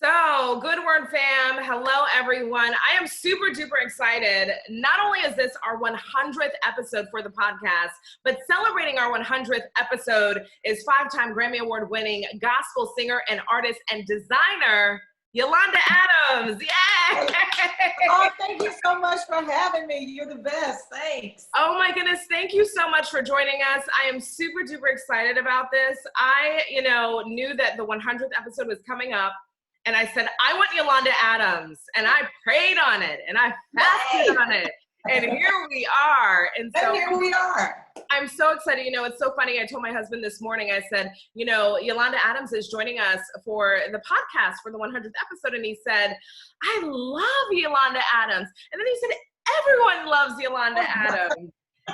So, Good Word fam, hello everyone. I am super duper excited. Not only is this our 100th episode for the podcast, but celebrating our 100th episode is 5-time Grammy Award winning gospel singer and artist and designer, Yolanda Adams. Yay! Oh, thank you so much for having me. You're the best. Thanks. Oh my goodness. Thank you so much for joining us. I am super duper excited about this. I, knew that the 100th episode was coming up. And I said, I want Yolanda Adams. And I prayed on it. And I fasted on it. And here we are. And here we are. I'm so excited. It's so funny. I told my husband this morning, I said, Yolanda Adams is joining us for the podcast for the 100th episode. And he said, I love Yolanda Adams. And then he said, everyone loves Yolanda Adams.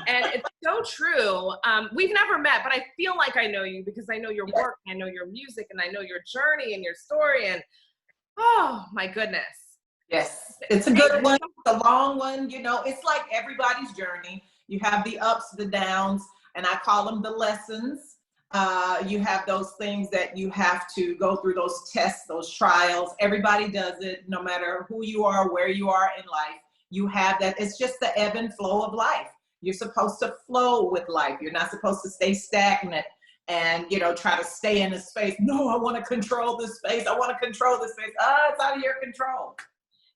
And it's so true. We've never met, but I feel like I know you because I know your work, I know your music, and I know your journey and your story. And oh my goodness. Yes, it's a good one. It's a long one. It's like everybody's journey. You have the ups, the downs, and I call them the lessons. You have those things that you have to go through, those tests, those trials. Everybody does it, no matter who you are, where you are in life. You have that. It's just the ebb and flow of life. You're supposed to flow with life. You're not supposed to stay stagnant and, try to stay in a space. No, I want to control this space. I want to control this space. It's out of your control.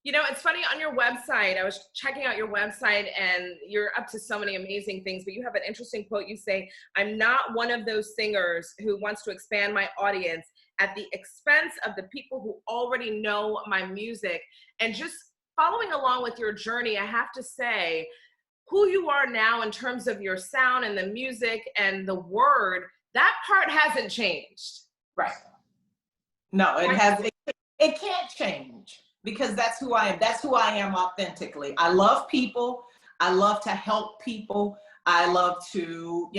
It's funny, on your website, I was checking out your website and you're up to so many amazing things, but you have an interesting quote. You say, I'm not one of those singers who wants to expand my audience at the expense of the people who already know my music. And just following along with your journey, I have to say, who you are now in terms of your sound and the music and the word, that part hasn't changed. Right. No, it hasn't. It can't change because that's who I am. That's who I am authentically. I love people. I love to help people. I love to,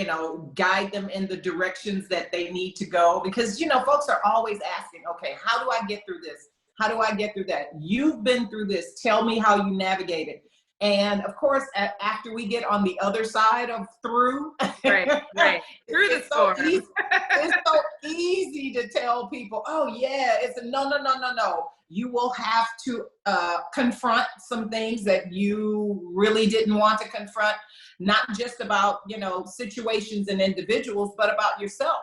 guide them in the directions that they need to go because, folks are always asking, okay, how do I get through this? How do I get through that? You've been through this. Tell me how you navigate it. And of course, after we get on the other side of through, right. Through the storm. It's so easy to tell people, oh yeah, it's a no. You will have to confront some things that you really didn't want to confront, not just about, situations and individuals, but about yourself.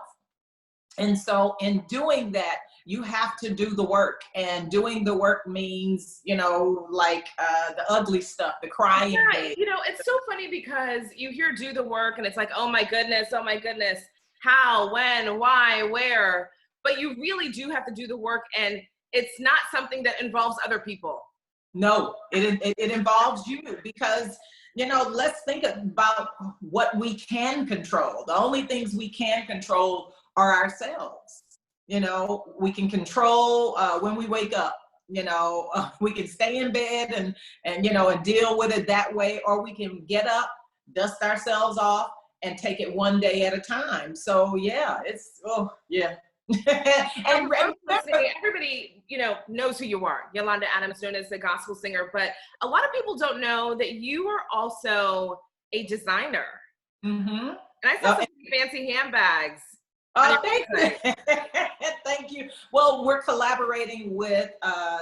And so in doing that, you have to do the work, and doing the work means, the ugly stuff, the crying. Yeah, it's so funny because you hear do the work and it's like, oh my goodness, how, when, why, where, but you really do have to do the work, and it's not something that involves other people. No, it involves you because, let's think about what we can control. The only things we can control are ourselves. We can control when we wake up, we can stay in bed and deal with it that way, or we can get up, dust ourselves off and take it one day at a time. So yeah, And everybody, knows who you are. Yolanda Adams, known as the gospel singer, but a lot of people don't know that you are also a designer. Mm-hmm. And I saw some fancy handbags. Oh, thank you. Well, we're collaborating with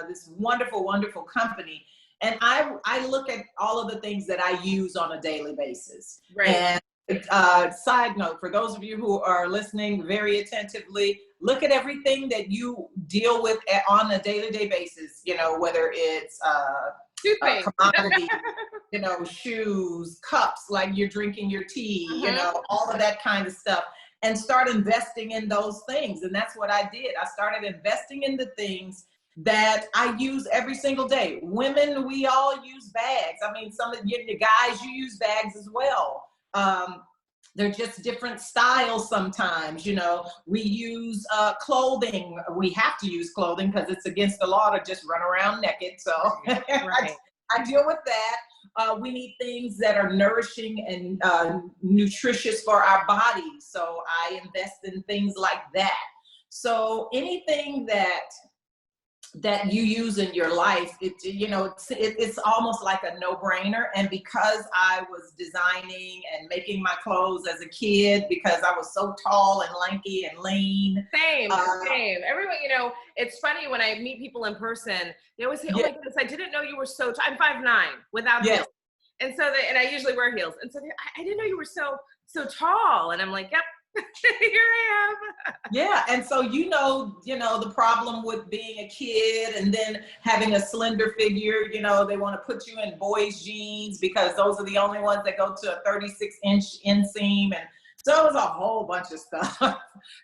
this wonderful, wonderful company. And I look at all of the things that I use on a daily basis. Right. And side note, for those of you who are listening very attentively, look at everything that you deal with on a day-to-day basis, whether it's commodity, shoes, cups, like you're drinking your tea, all of that kind of stuff. And start investing in those things. And that's what I did. I started investing in the things that I use every single day. Women, we all use bags. I mean, some of the guys, you use bags as well. They're just different styles sometimes, We use clothing. We have to use clothing because it's against the law to just run around naked. So right. I deal with that. We need things that are nourishing and nutritious for our bodies. So I invest in things like that. So anything that that you use in your life, it's almost like a no-brainer. And because I was designing and making my clothes as a kid, because I was so tall and lanky and lean. Same. Everyone, it's funny when I meet people in person, they always say, oh my goodness, I didn't know you were so tall. I'm 5'9" without heels. And so and I usually wear heels. And so I didn't know you were so tall. And I'm like, yep. Here I am. Yeah, and so the problem with being a kid and then having a slender figure, they want to put you in boys jeans because those are the only ones that go to a 36-inch inseam, and so it was a whole bunch of stuff.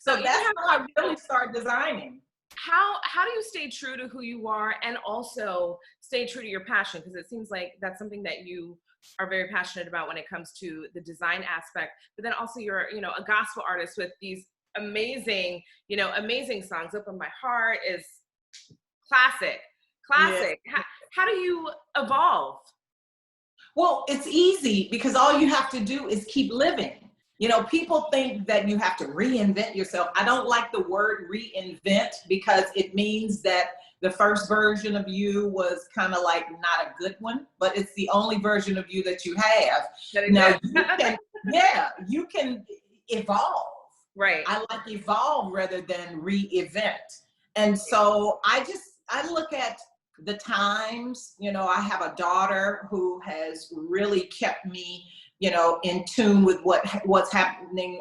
So that's how I really started designing. How do you stay true to who you are and also stay true to your passion? Because it seems like that's something that you are very passionate about when it comes to the design aspect, but then also you're, a gospel artist with these amazing songs. Open My Heart is classic. Yeah. How do you evolve? Well, it's easy because all you have to do is keep living. People think that you have to reinvent yourself. I don't like the word reinvent because it means that the first version of you was kind of like not a good one, but it's the only version of you that you have. Now you can evolve. Right. I like evolve rather than reinvent. And so I look at the times, I have a daughter who has really kept me in tune with what's happening,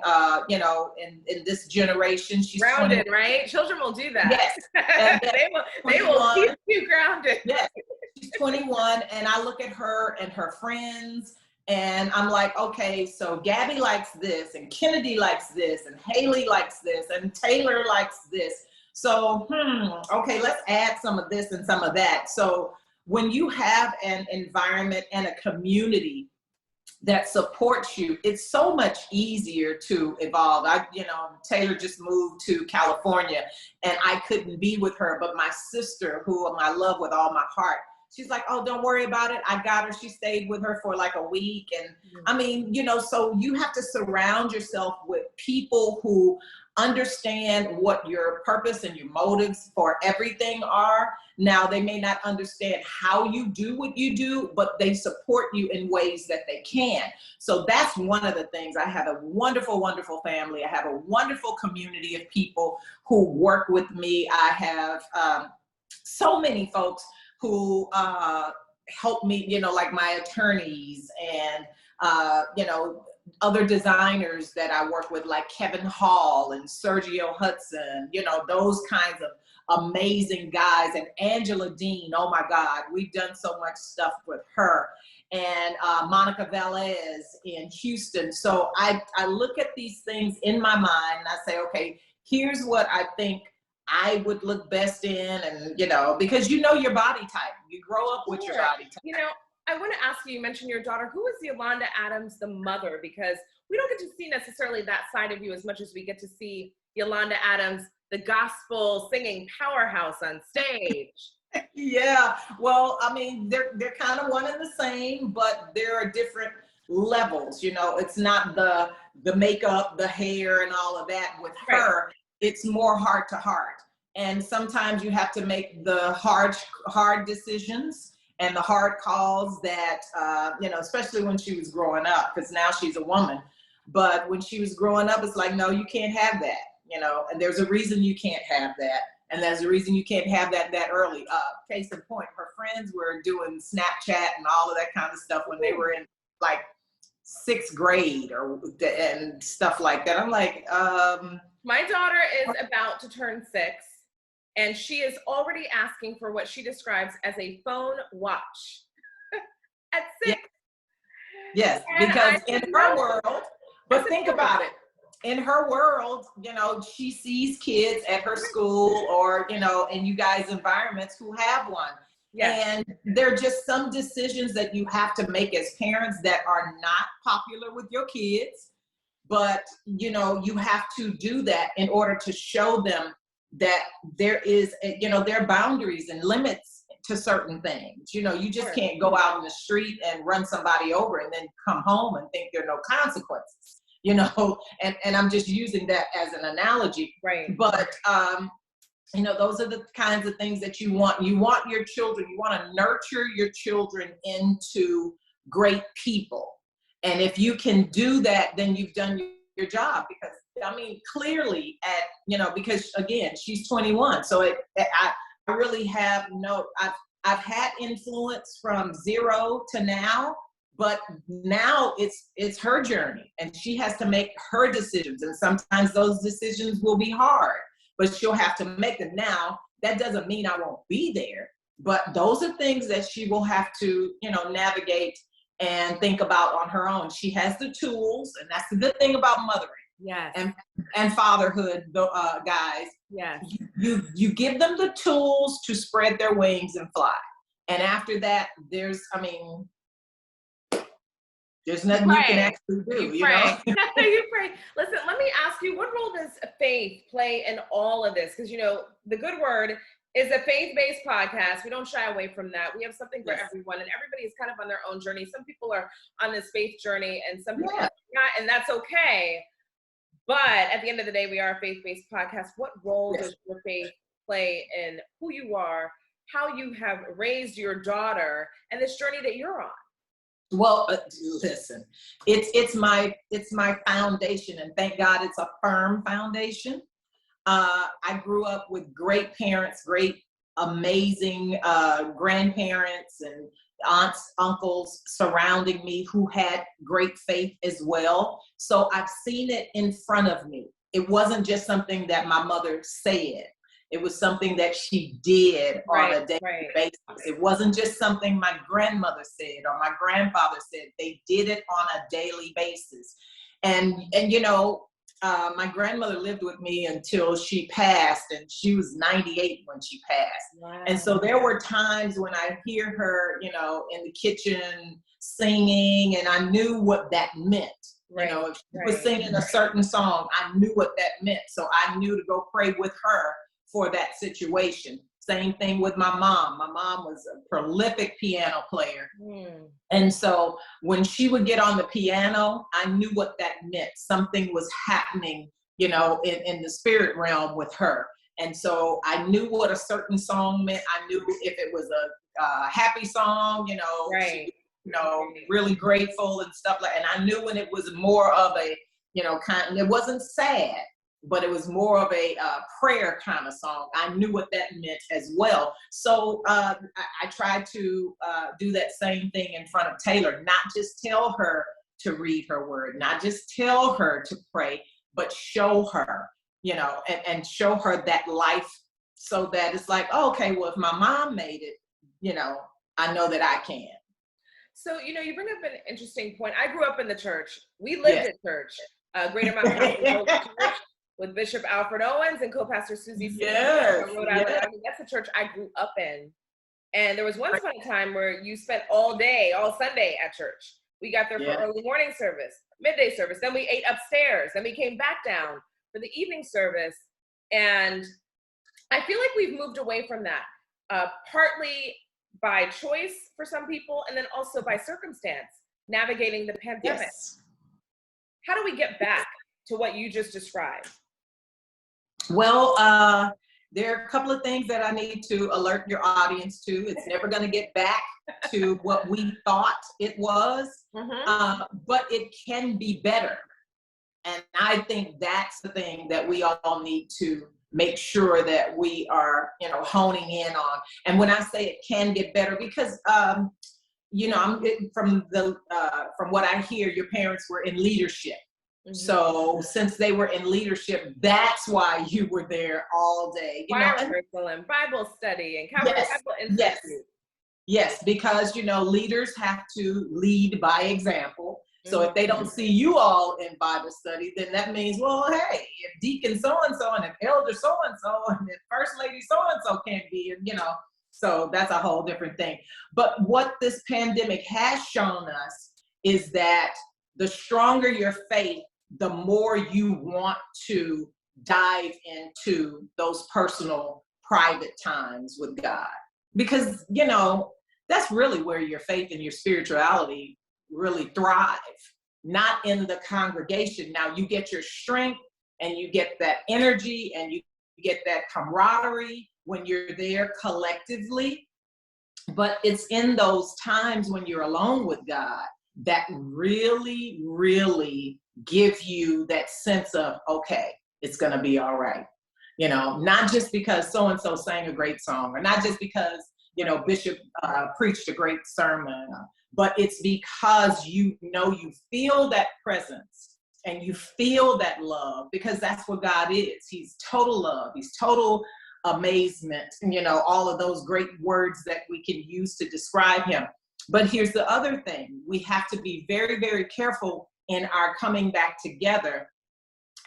in this generation. She's grounded, right? Children will do that. Yes. they will keep you grounded. Yes. She's 21, and I look at her and her friends, and I'm like, okay, so Gabby likes this, and Kennedy likes this, and Haley likes this, and Taylor likes this. So, okay, let's add some of this and some of that. So when you have an environment and a community that supports you, it's so much easier to evolve. Taylor just moved to California and I couldn't be with her, but my sister, who I love with all my heart, she's like, oh, don't worry about it. I got her. She stayed with her for like a week. And so you have to surround yourself with people who understand what your purpose and your motives for everything are. Now, they may not understand how you do what you do, but they support you in ways that they can. So that's one of the things. I have a wonderful, wonderful family. I have a wonderful community of people who work with me. I have so many folks who help me, like my attorneys and, other designers that I work with, like Kevin Hall and Sergio Hudson, those kinds of amazing guys. And Angela Dean, oh my God, we've done so much stuff with her. And Monica Velez in Houston. So I look at these things in my mind and I say, okay, here's what I think I would look best in. And, because your body type, you grow up with your body type. I want to ask you, you mentioned your daughter. Who is Yolanda Adams, the mother? Because we don't get to see necessarily that side of you as much as we get to see Yolanda Adams, the gospel singing powerhouse on stage. Yeah, well, they're kind of one and the same, but there are different levels. It's not the makeup, the hair, and all of that. With her, it's more heart to heart. And sometimes you have to make the hard decisions and the hard calls that, especially when she was growing up, because now she's a woman. But when she was growing up, it's like, no, you can't have that, and there's a reason you can't have that. And there's a reason you can't have that early. Case in point, her friends were doing Snapchat and all of that kind of stuff when they were in like 6th grade and stuff like that. I'm like, my daughter is about to turn 6. And she is already asking for what she describes as a phone watch at 6. Yes, because in her world, but think about it. In her world, she sees kids at her school or, in you guys' environments who have one. Yes. And there are just some decisions that you have to make as parents that are not popular with your kids. But, you have to do that in order to show them that there is, there are boundaries and limits to certain things. You just can't go out in the street and run somebody over and then come home and think there are no consequences, and I'm just using that as an analogy. Right. But You know, those are the kinds of things that you want. You want your children, you want to nurture your children into great people. And if you can do that, then you've done your job. Because I mean, clearly because again, she's 21. So I really have I've had influence from 0 to now, but now it's her journey, and she has to make her decisions. And sometimes those decisions will be hard, but she'll have to make them. Now, that doesn't mean I won't be there, but those are things that she will have to, navigate and think about on her own. She has the tools, and that's the good thing about mothering. Yes. And fatherhood, guys. Yes. You give them the tools to spread their wings and fly. And after that, there's nothing you can actually do. You pray. You pray. Listen, let me ask you, what role does faith play in all of this? Because, the Good Word is a faith-based podcast. We don't shy away from that. We have something for everyone, and everybody is kind of on their own journey. Some people are on this faith journey, and some people are not, and that's okay. But at the end of the day, we are a faith-based podcast. What role does your faith play in who you are, how you have raised your daughter, and this journey that you're on? Well, listen, it's my foundation, and thank God it's a firm foundation. I grew up with great parents, great, amazing grandparents and aunts, uncles surrounding me who had great faith as well. So I've seen it in front of me. It wasn't just something that my mother said. It was something that she did on a daily basis. It wasn't just something my grandmother said or my grandfather said. They did it on a daily basis. And my grandmother lived with me until she passed, and she was 98 when she passed. Wow. And so there were times when I hear her, in the kitchen singing, and I knew what that meant. If she was singing a certain song, I knew what that meant. So I knew to go pray with her for that situation. Same thing with my mom. My mom was a prolific piano player. And so when she would get on the piano, I knew what that meant. Something was happening, in the spirit realm with her. And so I knew what a certain song meant. I knew if it was a happy song, really grateful and stuff and I knew when it was more of a, it wasn't sad, but it was more of a prayer kind of song. I knew what that meant as well. So I tried to do that same thing in front of Taylor, not just tell her to read her word, not just tell her to pray, but show her, and show her that life, so that it's like, oh, okay, well, if my mom made it, I know that I can. So, you bring up an interesting point. I grew up in the church. We lived at church, Greater Mountain Church, with Bishop Alfred Owens and co-pastor Susie Rhode Island. I mean, that's the church I grew up in. And there was once upon a time where you spent all Sunday at church. We got there for early morning service, midday service. Then we ate upstairs. Then we came back down for the evening service. And I feel like we've moved away from that, partly by choice for some people, and then also by circumstance, navigating the pandemic. How do we get back to what you just described? Well, there are a couple of things that I need to alert your audience to. It's never going to get back to what we thought it was, but it can be better. And I think that's the thing that we all need to make sure that we are, honing in on. And when I say it can get better, because, I'm from what I hear, your parents were in leadership. So since they were in leadership, that's why you were there all day. And Bible study and Bible Institute. Yes, because, leaders have to lead by example. So if they don't see you all in Bible study, then that means, well, hey, if Deacon so-and-so and if Elder so-and-so and if First Lady so-and-so can't be, so that's a whole different thing. But what this pandemic has shown us is that the stronger your faith, the more you want to dive into those personal, private times with God. Because, that's really where your faith and your spirituality really thrive, not in the congregation. Now you get your strength and you get that energy and you You get that camaraderie when you're there collectively. But it's in those times when you're alone with God that really, really give you that sense of, okay, it's going to be all right. You know, not just because so-and-so sang a great song, or not just because, you know, Bishop preached a great sermon, but it's because you know, you feel that presence and you feel that love, because that's what God is. He's total love. He's total amazement, and, you know, all of those great words that we can use to describe him. But here's the other thing. We have to be very, very careful in our coming back together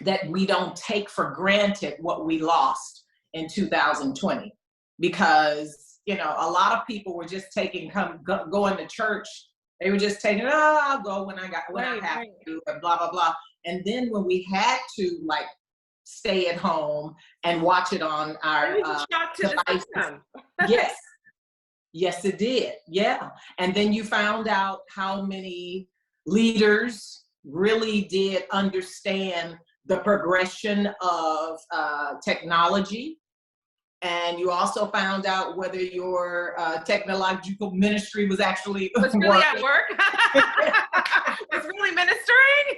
that we don't take for granted what we lost in 2020. Because, you know, a lot of people were just going to church. They were just taking, oh, I'll go when I have to, and blah, blah, blah. And then when we had to, like, stay at home and watch it on our devices. Yes. Yes, it did. Yeah. And then you found out how many leaders really did understand the progression of technology. And you also found out whether your technological ministry was actually really at work. Was really ministering.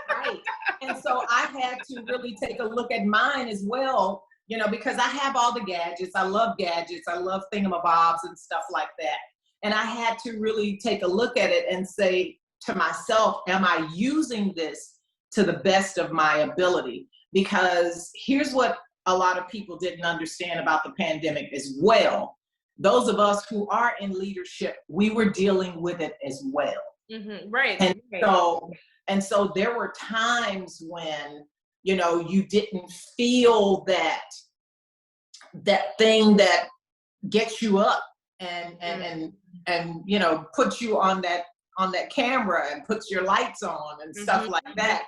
Right. And so I had to really take a look at mine as well, you know, because I have all the gadgets. I love gadgets. I love thingamabobs and stuff like that. And I had to really take a look at it and say to myself, am I using this to the best of my ability? Because here's what a lot of people didn't understand about the pandemic as well. Those of us who are in leadership, we were dealing with it as well. Mm-hmm. Right. And so there were times when, you know, you didn't feel that thing that gets you up and you know, puts you on that camera and puts your lights on and stuff like that.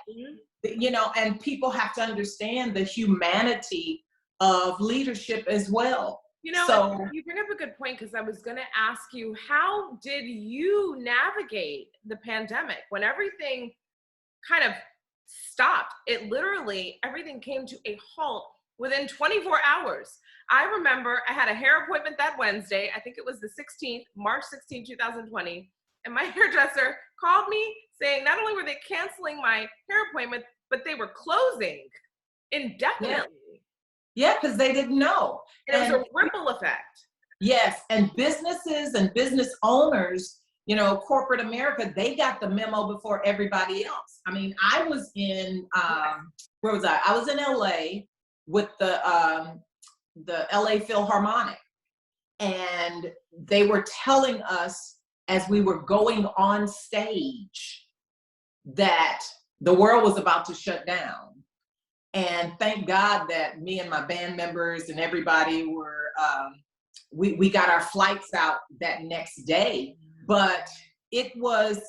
You know, and people have to understand the humanity of leadership as well. You know, so, you bring up a good point, because I was going to ask you, how did you navigate the pandemic when everything kind of stopped? It literally, everything came to a halt within 24 hours. I remember I had a hair appointment that Wednesday. I think it was the 16th, March 16, 2020. And my hairdresser called me saying not only were they canceling my hair appointment, but they were closing indefinitely. Yeah, because they didn't know. And it was a ripple effect. Yes, and businesses and business owners, you know, corporate America, they got the memo before everybody else. I mean, I was in, where was I? I was in LA with the LA Philharmonic. And they were telling us as we were going on stage that the world was about to shut down. And thank God that me and my band members and everybody were, we got our flights out that next day. But it was,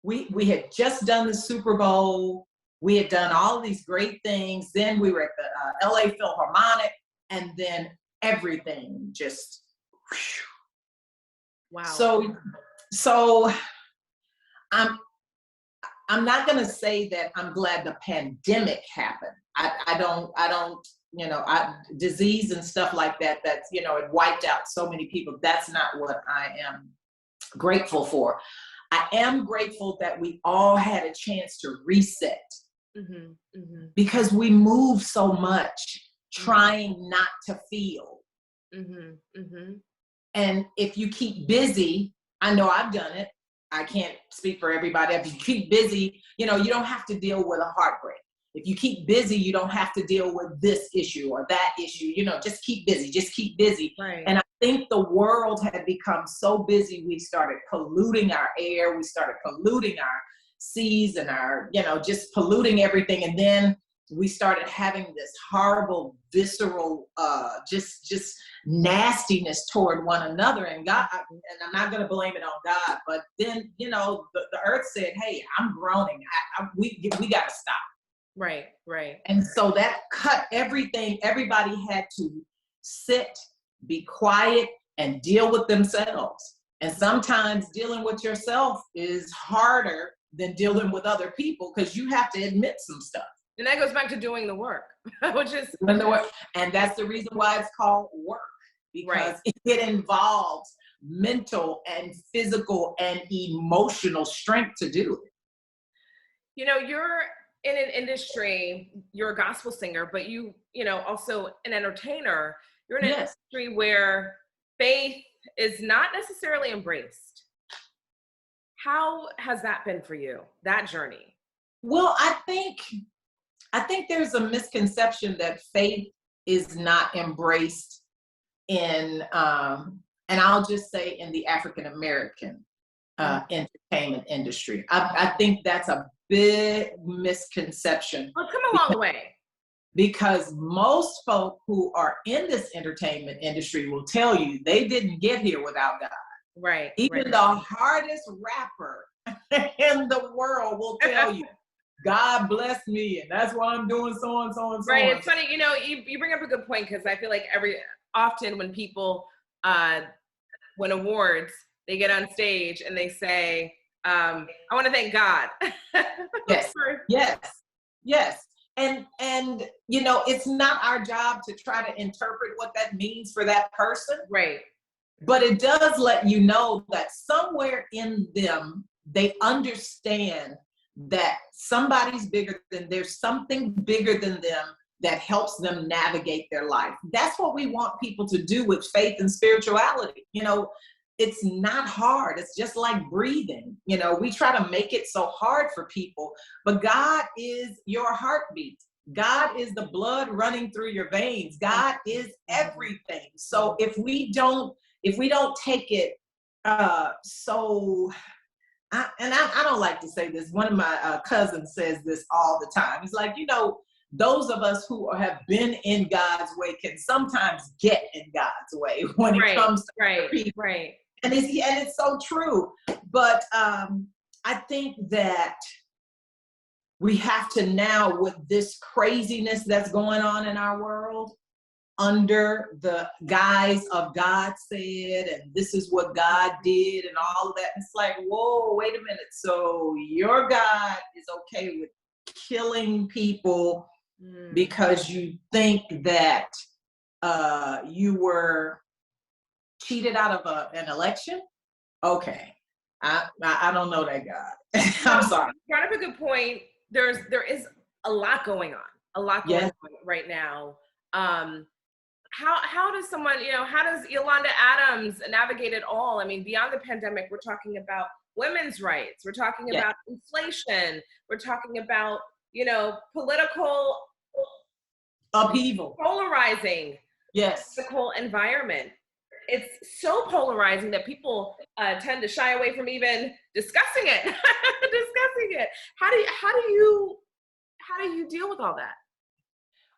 we had just done the Super Bowl. We had done all of these great things. Then we were at the LA Philharmonic, and then everything just, whew. Wow. So I'm not going to say that I'm glad the pandemic happened. I don't, you know, disease and stuff like that, that's, you know, it wiped out so many people. That's not what I am grateful for. I am grateful that we all had a chance to reset, because we move so much trying not to feel. And if you keep busy, I know I've done it. I can't speak for everybody. If you keep busy, you know, you don't have to deal with a heartbreak. If you keep busy, you don't have to deal with this issue or that issue. You know, just keep busy, just keep busy. Right. And I think the world had become so busy, we started polluting our air, we started polluting our seas and our, you know, just polluting everything. And then we started having this horrible, visceral, just nastiness toward one another. And God, and I'm not going to blame it on God, but then, you know, the earth said, hey, I'm groaning. We got to stop. Right. And so that cut everything. Everybody had to sit, be quiet, and deal with themselves. And sometimes dealing with yourself is harder than dealing with other people, because you have to admit some stuff. And that goes back to doing the work, which is doing the work. And that's the reason why it's called work, because it involves mental and physical and emotional strength to do it. You know, you're in an industry, you're a gospel singer, but you know, also an entertainer. You're in an industry where faith is not necessarily embraced. How has that been for you, that journey? Well, I think there's a misconception that faith is not embraced in, and I'll just say in the African American entertainment industry. I think that's a big misconception. Well, come a long way. Because most folk who are in this entertainment industry will tell you they didn't get here without God. Right. Even the hardest rapper in the world will tell you, God blessed me, and that's why I'm doing so and so and so. Right. It's funny, you know, you bring up a good point, because I feel like often when people win awards, they get on stage and they say, I want to thank God. Yes. And you know, it's not our job to try to interpret what that means for that person. Right. But it does let you know that somewhere in them, they understand that there's something bigger than them that helps them navigate their life. That's what we want people to do with faith and spirituality. You know, it's not hard. It's just like breathing. You know, we try to make it so hard for people, but God is your heartbeat. God is the blood running through your veins. God is everything. So if we don't take it I don't like to say this. One of my cousins says this all the time. He's like, you know, those of us who have been in God's way can sometimes get in God's way when it comes to people. Right. And it's so true. But I think that we have to now, with this craziness that's going on in our world, under the guise of God said, and this is what God did, and all of that. It's like, whoa, wait a minute. So your God is okay with killing people because you think that you were cheated out of an election? Okay. I don't know that God. I'm sorry. You brought up a good point. There is a lot going on. Right now. How does someone, you know, how does Yolanda Adams navigate it all? I mean, beyond the pandemic, we're talking about women's rights. We're talking about inflation. We're talking about, you know, political upheaval, polarizing political environment. It's so polarizing that people tend to shy away from even discussing it. How do you deal with all that?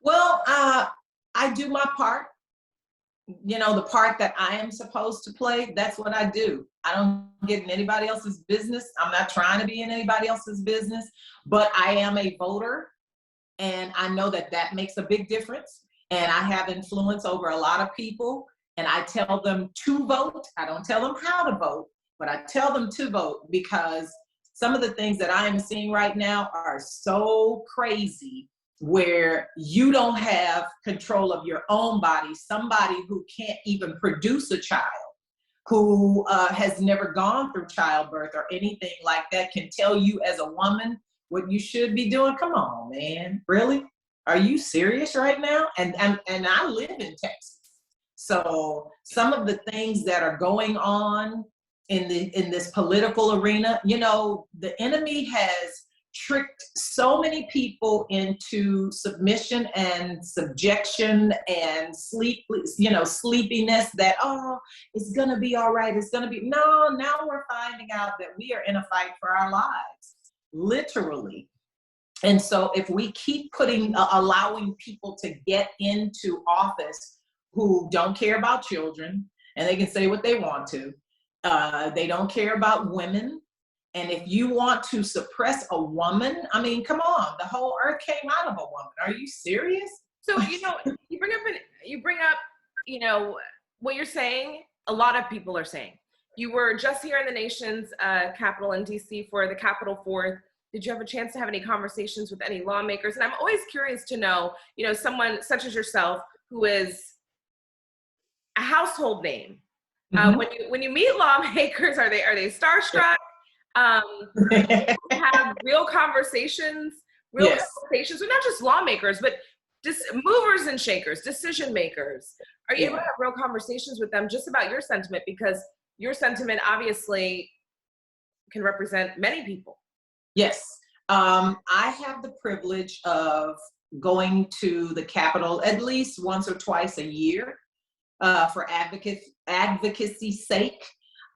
Well, I do my part, you know, the part that I am supposed to play. That's what I do. I don't get in anybody else's business. I'm not trying to be in anybody else's business, but I am a voter, and I know that makes a big difference. And I have influence over a lot of people, and I tell them to vote. I don't tell them how to vote, but I tell them to vote, because some of the things that I am seeing right now are so crazy, where you don't have control of your own body. Somebody who can't even produce a child, who has never gone through childbirth or anything like that, can tell you as a woman what you should be doing. Come on, man. Really? Are you serious right now? And I live in Texas. So some of the things that are going on in this political arena, you know, the enemy has tricked so many people into submission and subjection and sleepiness, that, oh, it's going to be all right. It's going to be, no, now we're finding out that we are in a fight for our lives, literally. And so if we keep allowing people to get into office who don't care about children, and they can say what they want to, they don't care about women. And if you want to suppress a woman, I mean, come on, the whole earth came out of a woman. Are you serious? So, you know, you bring up, you know, what you're saying, a lot of people are saying. You were just here in the nation's capital in DC for the Capitol 4th Did you have a chance to have any conversations with any lawmakers? And I'm always curious to know, you know, someone such as yourself who is a household name. When you meet lawmakers, are they starstruck? Have real conversations, conversations with not just lawmakers, but just movers and shakers, decision makers. Are you able to have real conversations with them just about your sentiment? Because your sentiment obviously can represent many people. Yes. I have the privilege of going to the Capitol at least once or twice a year for advocacy's sake.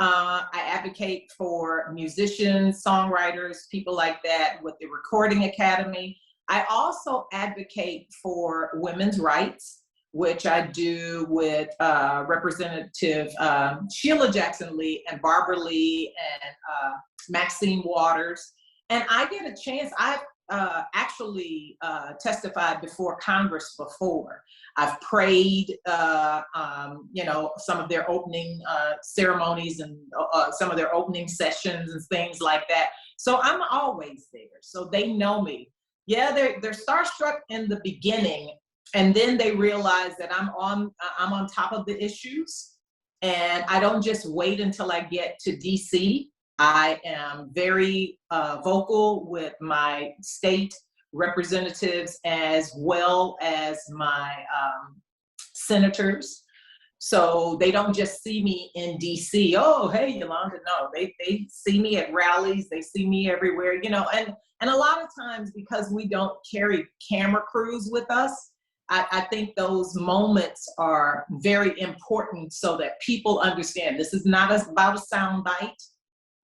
I advocate for musicians, songwriters, people like that with the Recording Academy. I also advocate for women's rights, which I do with Representative Sheila Jackson Lee and Barbara Lee and Maxine Waters. And I get a chance, I've actually testified before Congress before. I've prayed, you know, some of their opening ceremonies and some of their opening sessions and things like that. So I'm always there. So they know me. Yeah, they're starstruck in the beginning, and then they realize that I'm on top of the issues, and I don't just wait until I get to DC. I am very vocal with my state representatives as well as my senators. So they don't just see me in DC. Oh, hey, Yolanda. No, they see me at rallies. They see me everywhere, you know, and a lot of times because we don't carry camera crews with us, I think those moments are very important so that people understand this is not about a sound bite.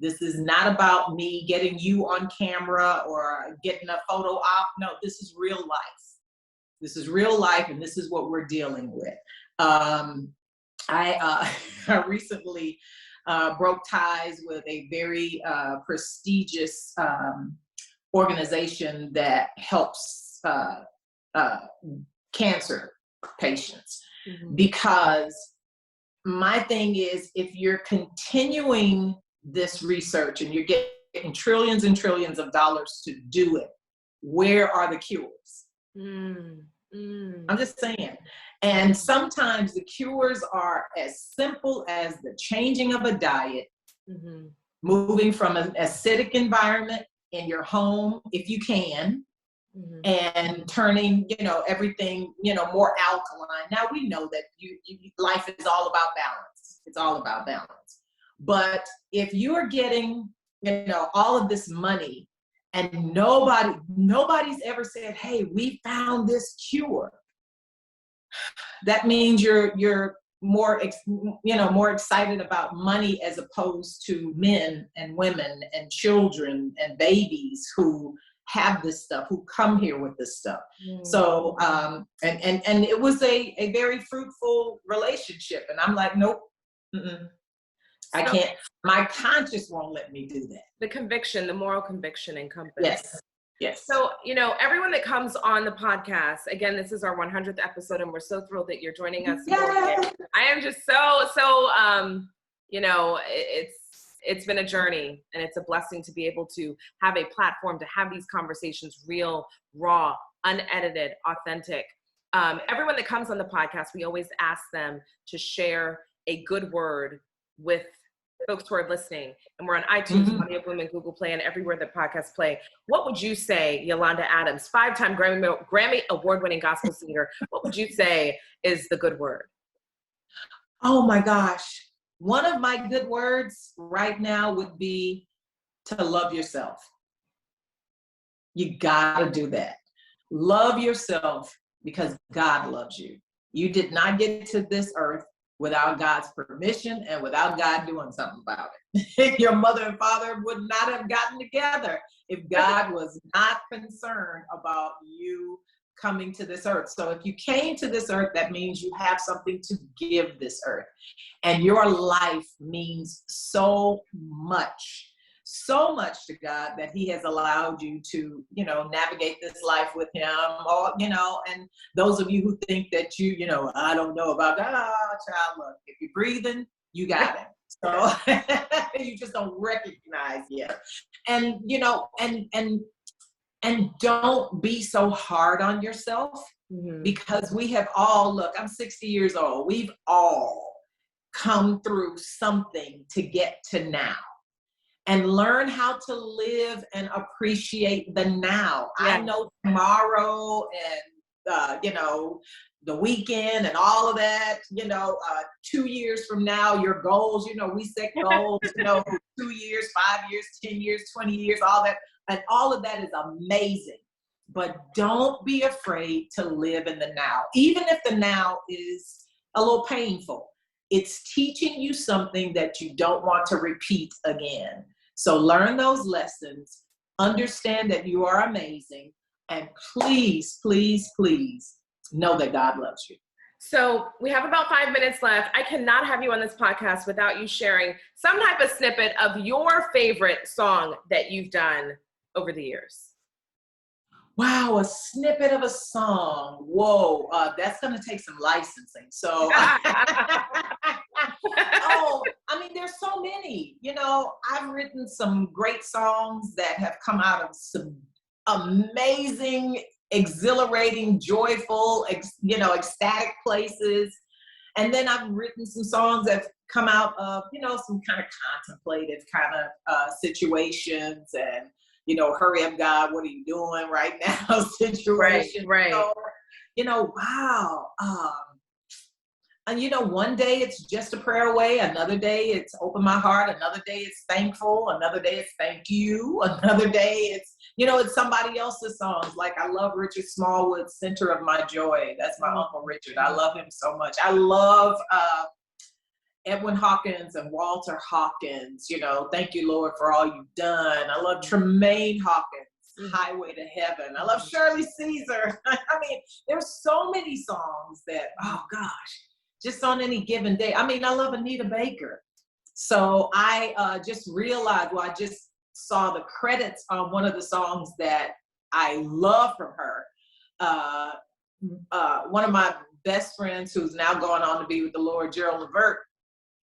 This is not about me getting you on camera or getting a photo op. No, this is real life. This is real life, and this is what we're dealing with. I recently broke ties with a very prestigious organization that helps cancer patients, because my thing is, if you're continuing this research and you're getting trillions and trillions of dollars to do it, where are the cures? I'm just saying. And sometimes the cures are as simple as the changing of a diet, moving from an acidic environment in your home, if you can, and turning, you know, everything, you know, more alkaline. Now we know that life is all about balance. It's all about balance. But if you're getting, you know, all of this money and nobody's ever said, hey, we found this cure, that means you're more, you know, more excited about money as opposed to men and women and children and babies who have this stuff, who come here with this stuff. So, and it was a very fruitful relationship. And I'm like, nope, I can't, my conscience won't let me do that. The conviction, the moral conviction encompassed. Yes. Yes. So, you know, everyone that comes on the podcast, again, this is our 100th episode, and we're so thrilled that you're joining us. I am just so, you know, it's been a journey, and it's a blessing to be able to have a platform to have these conversations, real, raw, unedited, authentic. Everyone that comes on the podcast, we always ask them to share a good word with folks who are listening, and we're on iTunes, Audio Boom, and Google Play, and everywhere that podcasts play. What would you say, Yolanda Adams, 5-time Grammy award-winning gospel singer, what would you say is the good word? Oh my gosh. One of my good words right now would be to love yourself. You gotta do that. Love yourself, because God loves you. You did not get to this earth without God's permission and without God doing something about it. Your mother and father would not have gotten together if God was not concerned about you coming to this earth. So if you came to this earth, that means you have something to give this earth. And your life means so much to God, that he has allowed you to, you know, navigate this life with him, or, you know, and those of you who think that you know, I don't know about God, child, look, if you're breathing, you got it. So you just don't recognize yet. And, you know, and don't be so hard on yourself, because we have all, look, I'm 60 years old. We've all come through something to get to now, and learn how to live and appreciate the now. Yeah. I know tomorrow and, you know, the weekend and all of that, you know, 2 years from now, your goals, you know, we set goals, you know, 2 years, 5 years, 10 years, 20 years, all that. And all of that is amazing. But don't be afraid to live in the now, even if the now is a little painful. It's teaching you something that you don't want to repeat again. So learn those lessons, understand that you are amazing, and please, please, please know that God loves you. So we have about 5 minutes left. I cannot have you on this podcast without you sharing some type of snippet of your favorite song that you've done over the years. Wow, a snippet of a song. Whoa, that's going to take some licensing. So, oh, I mean, there's so many. You know, I've written some great songs that have come out of some amazing, exhilarating, joyful, you know, ecstatic places. And then I've written some songs that come out of, you know, some kind of contemplative kind of situations, and, you know, hurry up, God, what are you doing right now situation. Right. So, you know, wow. And, you know, one day it's just a prayer away. Another day it's open my heart. Another day it's thankful. Another day it's thank you. Another day it's, you know, it's somebody else's songs. Like, I love Richard Smallwood's Center of My Joy. That's my Uncle Richard. I love him so much. I love Edwin Hawkins and Walter Hawkins, you know, thank you, Lord, for all you've done. I love Tremaine Hawkins, Highway to Heaven. I love Shirley Caesar. I mean, there's so many songs that, oh gosh, just on any given day. I mean, I love Anita Baker. So I just realized, well, I just saw the credits on one of the songs that I love from her. One of my best friends, who's now gone on to be with the Lord, Gerald Levert,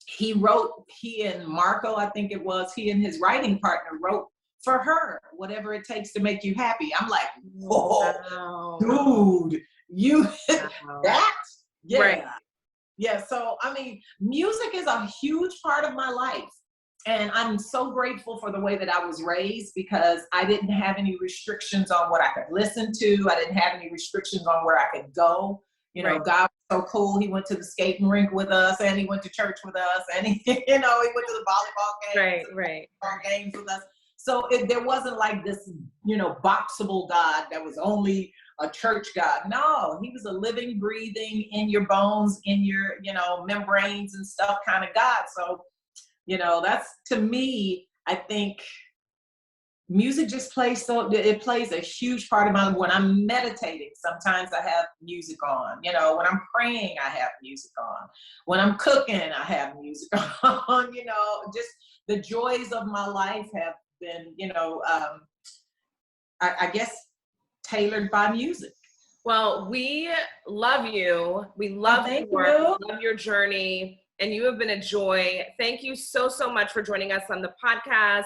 he and Marco, I think it was, he and his writing partner wrote for her, Whatever It Takes to Make You Happy. I'm like, whoa, wow. Dude, you, wow. That? Yeah. Right. Yeah, so, I mean, music is a huge part of my life. And I'm so grateful for the way that I was raised, because I didn't have any restrictions on what I could listen to. I didn't have any restrictions on where I could go. You know, God was so cool. He went to the skating rink with us, and he went to church with us, and he, you know, he went to the volleyball games, games with us. So there wasn't like this, you know, boxable God that was only a church God. No, he was a living, breathing, in your bones, in your, you know, membranes and stuff kind of God. So, you know, that's, to me, I think music just plays, so it plays a huge part of my life. When I'm meditating, sometimes I have music on. You know, when I'm praying, I have music on. When I'm cooking, I have music on. You know, just the joys of my life have been, you know, I guess tailored by music. Well, we love you. We love your work. We love your journey, and you have been a joy. Thank you so, so much for joining us on the podcast.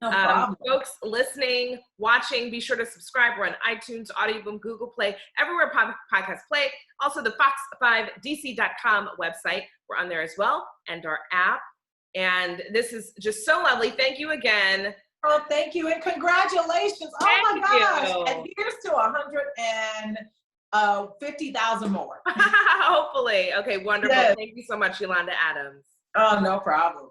No problem. Folks listening, watching, be sure to subscribe. We're on iTunes, Audioboom, Google Play, everywhere podcasts play. Also, the fox5dc.com website. We're on there as well, and our app. And this is just so lovely. Thank you again. Oh, thank you, and congratulations. Oh my gosh. And here's to 150,000 more. Hopefully. Okay, wonderful. Yes. Thank you so much, Yolanda Adams. Oh, no problem.